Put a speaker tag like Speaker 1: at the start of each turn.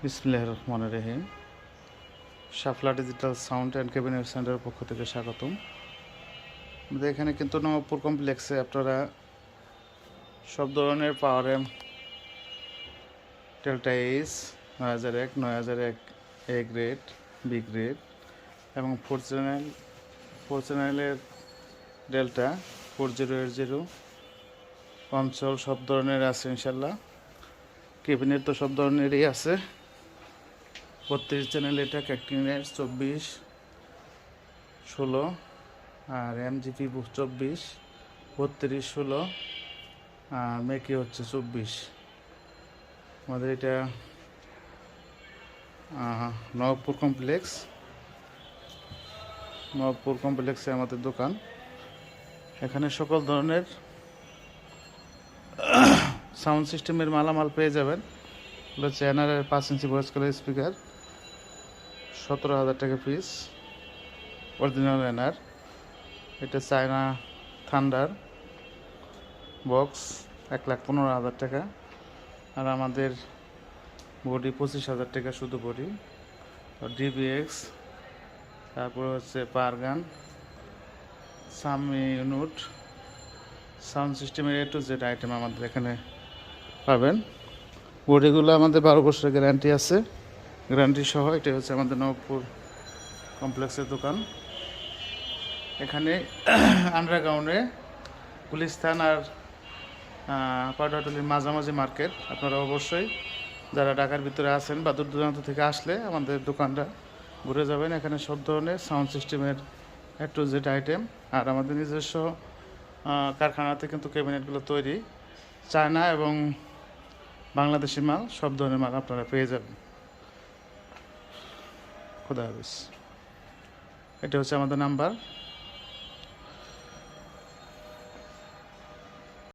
Speaker 1: বিসমিল্লাহির রহমানির রহিম। শাফলা digital sound and cabinet সেন্টারের পক্ষ থেকে স্বাগতম। আমাদের এখানে কিন্তু নবপুর কমপ্লেক্সে আপনারা সব ধরনের power amp Delta H 9001, 9001 A grade, B grade এবং ফোর চ্যানেলের ডেল্টা 4080 কনসোল সব ধরনের আছে ইনশাল্লাহ। ক্যাবিনেট তো সব ধরনেরই আছে। 32 চ্যানেল এটা, ক্যাক্টিনের 24, 16 আর এমজিপি 24, 32, 16 আর মেকি হচ্ছে 24। আমাদের এটা নবপুর কমপ্লেক্সে আমাদের দোকান। এখানে সকল ধরনের সাউন্ড সিস্টেমের মালামাল পেয়ে যাবেন। এগুলো হচ্ছে এনআরের 5 ইঞ্চি ভয়েস কলার স্পিকার, 17,000 টাকা পিস অরিজিনাল এনআর। এটা চায়না থান্ডার বক্স 1,15,000 টাকা। আর আমাদের বডি 25,000 টাকা শুধু বডি। ডিবিএক্স, তারপরে হচ্ছে পারগান, সামি ইউনিট, সাউন্ড সিস্টেমের A to Z আইটেম আমাদের এখানে পাবেন। বডিগুলো আমাদের 12 বছরের গ্যারান্টি আছে, গ্যারান্টি সহ। এটা হচ্ছে আমাদের নবপুর কমপ্লেক্সের দোকান। এখানে আন্ডারগ্রাউন্ডে গুলিস্তান আর পাউডারটলির মাঝামাঝি মার্কেট। আপনারা অবশ্যই যারা ঢাকার ভিতরে আছেন বা দূর দূরান্ত থেকে আসলে আমাদের দোকানটা ঘুরে যাবেন। এখানে সব ধরনের সাউন্ড সিস্টেমের A to Z আইটেম। আর আমাদের নিজস্ব কারখানাতে কিন্তু ক্যাবিনেটগুলো তৈরি। চায়না এবং বাংলাদেশি মাল, সব ধরনের মাল আপনারা পেয়ে যাবেন। খোদা হাফেজ। এটা হচ্ছে আমাদের নাম্বার।